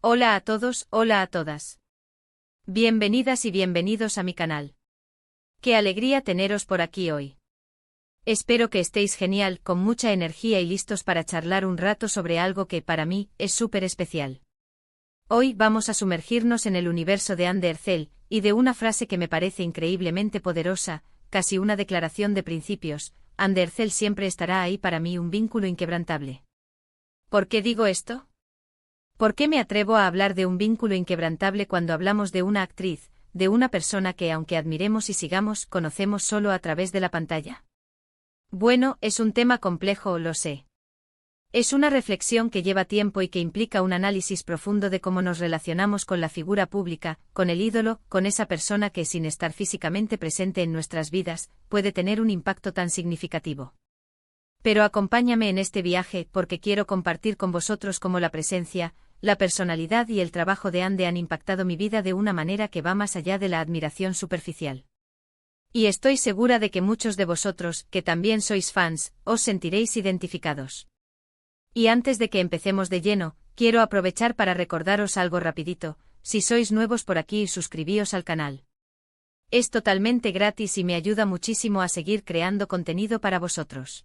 Hola a todos, hola a todas. Bienvenidas y bienvenidos a mi canal. Qué alegría teneros por aquí hoy. Espero que estéis genial, con mucha energía y listos para charlar un rato sobre algo que, para mí, es súper especial. Hoy vamos a sumergirnos en el universo de Anne Ercel, y de una frase que me parece increíblemente poderosa, casi una declaración de principios: Anne Ercel siempre estará ahí para mí, un vínculo inquebrantable. ¿Por qué digo esto? ¿Por qué me atrevo a hablar de un vínculo inquebrantable cuando hablamos de una actriz, de una persona que, aunque admiremos y sigamos, conocemos solo a través de la pantalla? Bueno, es un tema complejo, lo sé. Es una reflexión que lleva tiempo y que implica un análisis profundo de cómo nos relacionamos con la figura pública, con el ídolo, con esa persona que, sin estar físicamente presente en nuestras vidas, puede tener un impacto tan significativo. Pero acompáñame en este viaje porque quiero compartir con vosotros cómo la presencia, la personalidad y el trabajo de Anne han impactado mi vida de una manera que va más allá de la admiración superficial. Y estoy segura de que muchos de vosotros, que también sois fans, os sentiréis identificados. Y antes de que empecemos de lleno, quiero aprovechar para recordaros algo rapidito: si sois nuevos por aquí, suscribíos al canal. Es totalmente gratis y me ayuda muchísimo a seguir creando contenido para vosotros.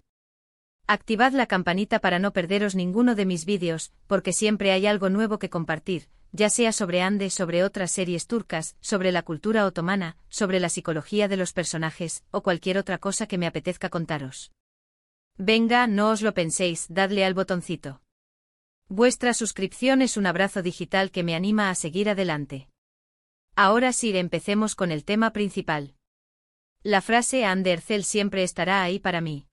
Activad la campanita para no perderos ninguno de mis vídeos, porque siempre hay algo nuevo que compartir, ya sea sobre Anne, sobre otras series turcas, sobre la cultura otomana, sobre la psicología de los personajes, o cualquier otra cosa que me apetezca contaros. Venga, no os lo penséis, dadle al botoncito. Vuestra suscripción es un abrazo digital que me anima a seguir adelante. Ahora sí, empecemos con el tema principal. La frase Anne Ercel siempre estará ahí para mí.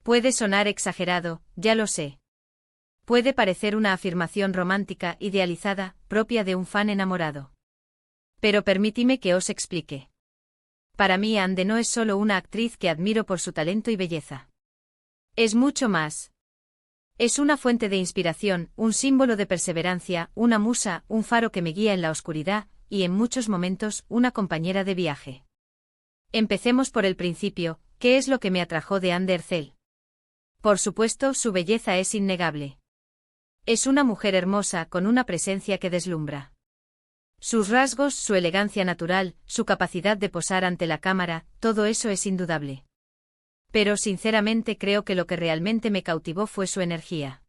Puede sonar exagerado, ya lo sé. Puede parecer una afirmación romántica, idealizada, propia de un fan enamorado. Pero permíteme que os explique. Para mí Anne no es solo una actriz que admiro por su talento y belleza. Es mucho más. Es una fuente de inspiración, un símbolo de perseverancia, una musa, un faro que me guía en la oscuridad, y en muchos momentos, una compañera de viaje. Empecemos por el principio. ¿Qué es lo que me atrajo de Anne Ercel? Por supuesto, su belleza es innegable. Es una mujer hermosa, con una presencia que deslumbra. Sus rasgos, su elegancia natural, su capacidad de posar ante la cámara, todo eso es indudable. Pero sinceramente creo que lo que realmente me cautivó fue su energía.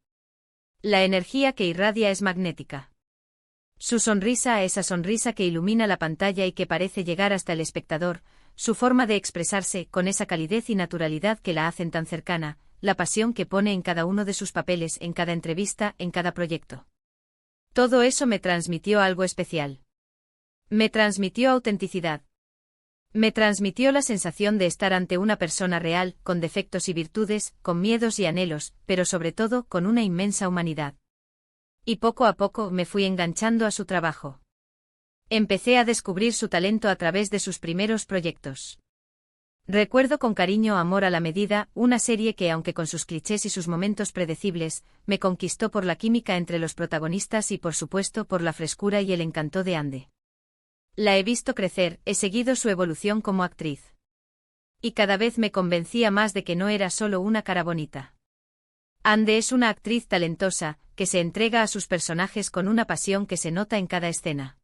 La energía que irradia es magnética. Su sonrisa, esa sonrisa que ilumina la pantalla y que parece llegar hasta el espectador, su forma de expresarse, con esa calidez y naturalidad que la hacen tan cercana, la pasión que pone en cada uno de sus papeles, en cada entrevista, en cada proyecto. Todo eso me transmitió algo especial. Me transmitió autenticidad. Me transmitió la sensación de estar ante una persona real, con defectos y virtudes, con miedos y anhelos, pero sobre todo con una inmensa humanidad. Y poco a poco me fui enganchando a su trabajo. Empecé a descubrir su talento a través de sus primeros proyectos. Recuerdo con cariño Amor a la medida, una serie que, aunque con sus clichés y sus momentos predecibles, me conquistó por la química entre los protagonistas y por supuesto por la frescura y el encanto de Anne. La he visto crecer, he seguido su evolución como actriz. Y cada vez me convencía más de que no era solo una cara bonita. Anne es una actriz talentosa, que se entrega a sus personajes con una pasión que se nota en cada escena.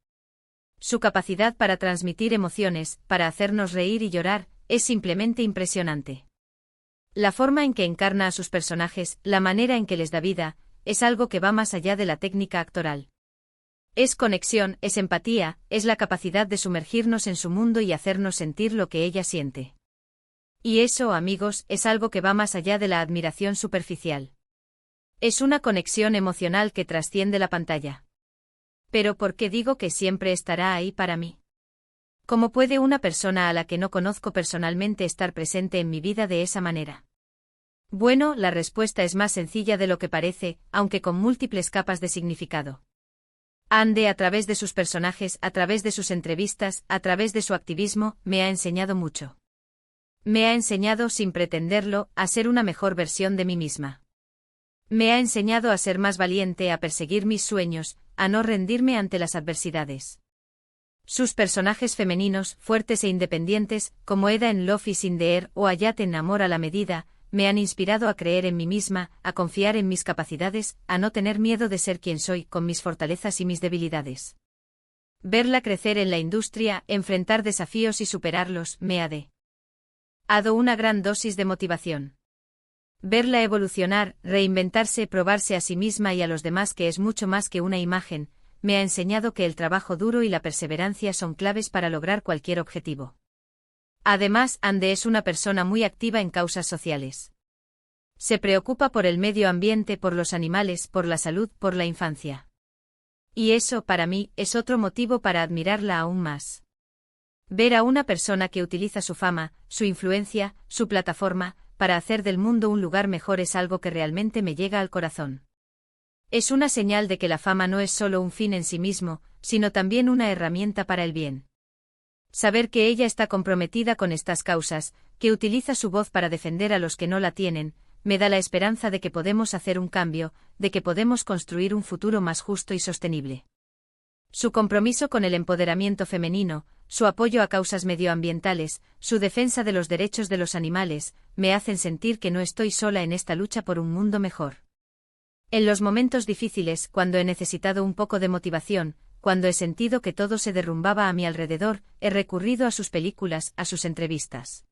Su capacidad para transmitir emociones, para hacernos reír y llorar, es simplemente impresionante. La forma en que encarna a sus personajes, la manera en que les da vida, es algo que va más allá de la técnica actoral. Es conexión, es empatía, es la capacidad de sumergirnos en su mundo y hacernos sentir lo que ella siente. Y eso, amigos, es algo que va más allá de la admiración superficial. Es una conexión emocional que trasciende la pantalla. Pero ¿por qué digo que siempre estará ahí para mí? ¿Cómo puede una persona a la que no conozco personalmente estar presente en mi vida de esa manera? Bueno, la respuesta es más sencilla de lo que parece, aunque con múltiples capas de significado. Anne, a través de sus personajes, a través de sus entrevistas, a través de su activismo, me ha enseñado mucho. Me ha enseñado, sin pretenderlo, a ser una mejor versión de mí misma. Me ha enseñado a ser más valiente, a perseguir mis sueños, a no rendirme ante las adversidades. Sus personajes femeninos, fuertes e independientes, como Eda en Love is in the Air o Hayat en Amor a la medida, me han inspirado a creer en mí misma, a confiar en mis capacidades, a no tener miedo de ser quien soy, con mis fortalezas y mis debilidades. Verla crecer en la industria, enfrentar desafíos y superarlos, me ha dado una gran dosis de motivación. Verla evolucionar, reinventarse, probarse a sí misma y a los demás que es mucho más que una imagen, me ha enseñado que el trabajo duro y la perseverancia son claves para lograr cualquier objetivo. Además, Ande es una persona muy activa en causas sociales. Se preocupa por el medio ambiente, por los animales, por la salud, por la infancia. Y eso, para mí, es otro motivo para admirarla aún más. Ver a una persona que utiliza su fama, su influencia, su plataforma, para hacer del mundo un lugar mejor es algo que realmente me llega al corazón. Es una señal de que la fama no es solo un fin en sí mismo, sino también una herramienta para el bien. Saber que ella está comprometida con estas causas, que utiliza su voz para defender a los que no la tienen, me da la esperanza de que podemos hacer un cambio, de que podemos construir un futuro más justo y sostenible. Su compromiso con el empoderamiento femenino, su apoyo a causas medioambientales, su defensa de los derechos de los animales, me hacen sentir que no estoy sola en esta lucha por un mundo mejor. En los momentos difíciles, cuando he necesitado un poco de motivación, cuando he sentido que todo se derrumbaba a mi alrededor, he recurrido a sus películas, a sus entrevistas.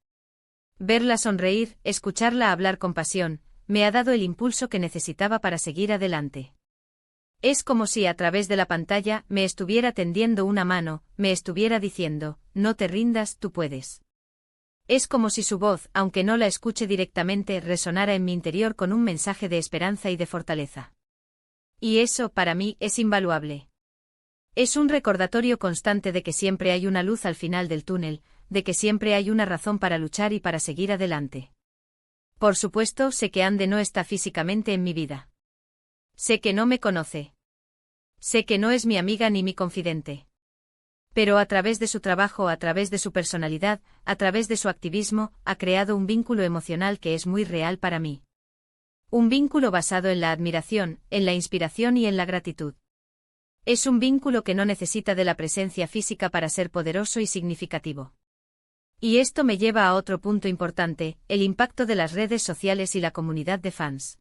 Verla sonreír, escucharla hablar con pasión, me ha dado el impulso que necesitaba para seguir adelante. Es como si a través de la pantalla me estuviera tendiendo una mano, me estuviera diciendo, no te rindas, tú puedes. Es como si su voz, aunque no la escuche directamente, resonara en mi interior con un mensaje de esperanza y de fortaleza. Y eso, para mí, es invaluable. Es un recordatorio constante de que siempre hay una luz al final del túnel, de que siempre hay una razón para luchar y para seguir adelante. Por supuesto, sé que Ande no está físicamente en mi vida. Sé que no me conoce. Sé que no es mi amiga ni mi confidente. Pero a través de su trabajo, a través de su personalidad, a través de su activismo, ha creado un vínculo emocional que es muy real para mí. Un vínculo basado en la admiración, en la inspiración y en la gratitud. Es un vínculo que no necesita de la presencia física para ser poderoso y significativo. Y esto me lleva a otro punto importante, el impacto de las redes sociales y la comunidad de fans.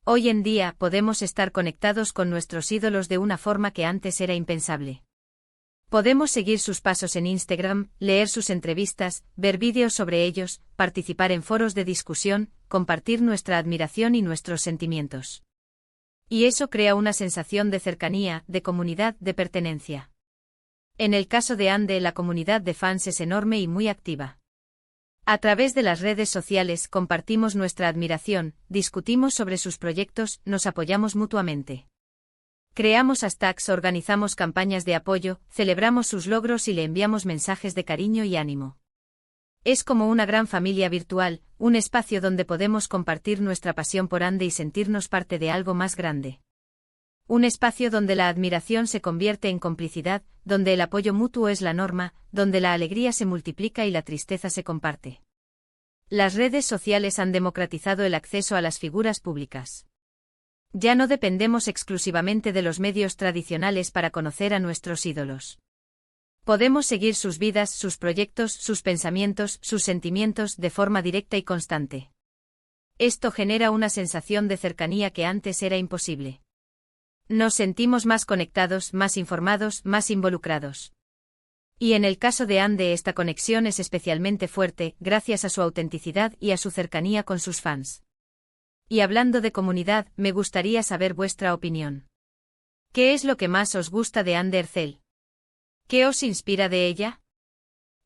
Hoy en día podemos estar conectados con nuestros ídolos de una forma que antes era impensable. Podemos seguir sus pasos en Instagram, leer sus entrevistas, ver vídeos sobre ellos, participar en foros de discusión, compartir nuestra admiración y nuestros sentimientos. Y eso crea una sensación de cercanía, de comunidad, de pertenencia. En el caso de Ande, la comunidad de fans es enorme y muy activa. A través de las redes sociales compartimos nuestra admiración, discutimos sobre sus proyectos, nos apoyamos mutuamente. Creamos hashtags, organizamos campañas de apoyo, celebramos sus logros y le enviamos mensajes de cariño y ánimo. Es como una gran familia virtual, un espacio donde podemos compartir nuestra pasión por Ande y sentirnos parte de algo más grande. Un espacio donde la admiración se convierte en complicidad, donde el apoyo mutuo es la norma, donde la alegría se multiplica y la tristeza se comparte. Las redes sociales han democratizado el acceso a las figuras públicas. Ya no dependemos exclusivamente de los medios tradicionales para conocer a nuestros ídolos. Podemos seguir sus vidas, sus proyectos, sus pensamientos, sus sentimientos de forma directa y constante. Esto genera una sensación de cercanía que antes era imposible. Nos sentimos más conectados, más informados, más involucrados. Y en el caso de Ande esta conexión es especialmente fuerte, gracias a su autenticidad y a su cercanía con sus fans. Y hablando de comunidad, me gustaría saber vuestra opinión. ¿Qué es lo que más os gusta de Ande Ercel? ¿Qué os inspira de ella?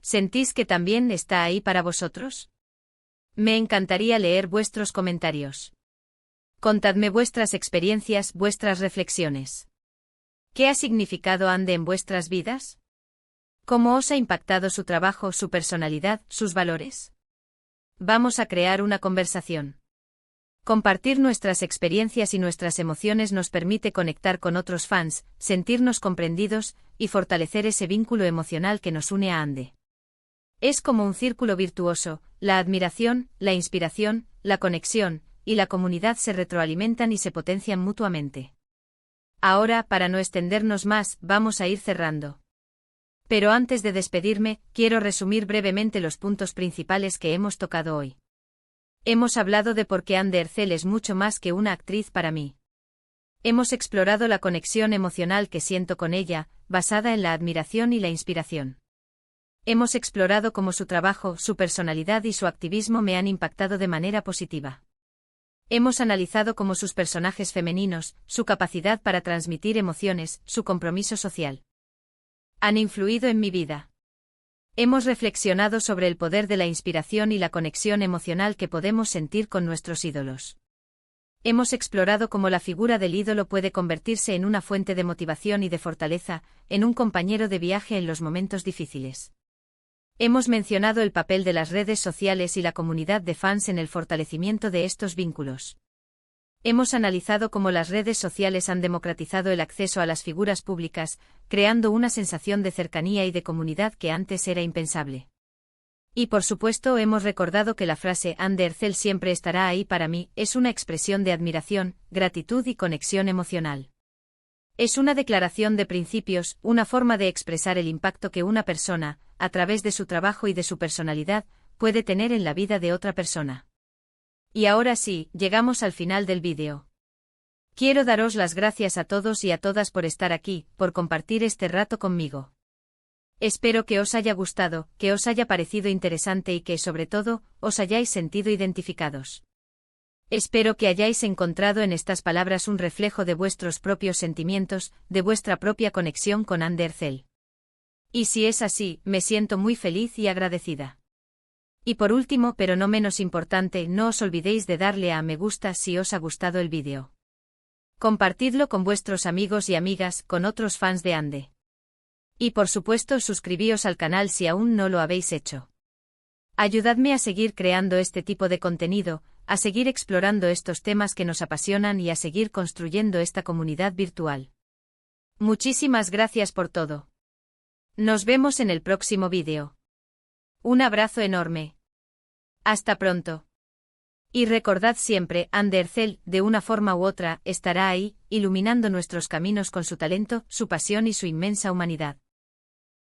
¿Sentís que también está ahí para vosotros? Me encantaría leer vuestros comentarios. Contadme vuestras experiencias, vuestras reflexiones. ¿Qué ha significado Ande en vuestras vidas? ¿Cómo os ha impactado su trabajo, su personalidad, sus valores? Vamos a crear una conversación. Compartir nuestras experiencias y nuestras emociones nos permite conectar con otros fans, sentirnos comprendidos y fortalecer ese vínculo emocional que nos une a Ande. Es como un círculo virtuoso, la admiración, la inspiración, la conexión y la comunidad se retroalimentan y se potencian mutuamente. Ahora, para no extendernos más, vamos a ir cerrando. Pero antes de despedirme, quiero resumir brevemente los puntos principales que hemos tocado hoy. Hemos hablado de por qué Anne Derzel es mucho más que una actriz para mí. Hemos explorado la conexión emocional que siento con ella, basada en la admiración y la inspiración. Hemos explorado cómo su trabajo, su personalidad y su activismo me han impactado de manera positiva. Hemos analizado cómo sus personajes femeninos, su capacidad para transmitir emociones, su compromiso social, han influido en mi vida. Hemos reflexionado sobre el poder de la inspiración y la conexión emocional que podemos sentir con nuestros ídolos. Hemos explorado cómo la figura del ídolo puede convertirse en una fuente de motivación y de fortaleza, en un compañero de viaje en los momentos difíciles. Hemos mencionado el papel de las redes sociales y la comunidad de fans en el fortalecimiento de estos vínculos. Hemos analizado cómo las redes sociales han democratizado el acceso a las figuras públicas, creando una sensación de cercanía y de comunidad que antes era impensable. Y por supuesto hemos recordado que la frase Anne Derzel siempre estará ahí para mí es una expresión de admiración, gratitud y conexión emocional. Es una declaración de principios, una forma de expresar el impacto que una persona, a través de su trabajo y de su personalidad, puede tener en la vida de otra persona. Y ahora sí, llegamos al final del vídeo. Quiero daros las gracias a todos y a todas por estar aquí, por compartir este rato conmigo. Espero que os haya gustado, que os haya parecido interesante y que, sobre todo, os hayáis sentido identificados. Espero que hayáis encontrado en estas palabras un reflejo de vuestros propios sentimientos, de vuestra propia conexión con Anne Derzel. Y si es así, me siento muy feliz y agradecida. Y por último, pero no menos importante, no os olvidéis de darle a me gusta si os ha gustado el vídeo. Compartidlo con vuestros amigos y amigas, con otros fans de Anne. Y por supuesto, suscribíos al canal si aún no lo habéis hecho. Ayudadme a seguir creando este tipo de contenido, a seguir explorando estos temas que nos apasionan y a seguir construyendo esta comunidad virtual. Muchísimas gracias por todo. Nos vemos en el próximo vídeo. Un abrazo enorme. Hasta pronto. Y recordad siempre, Anne Derzel, de una forma u otra, estará ahí, iluminando nuestros caminos con su talento, su pasión y su inmensa humanidad.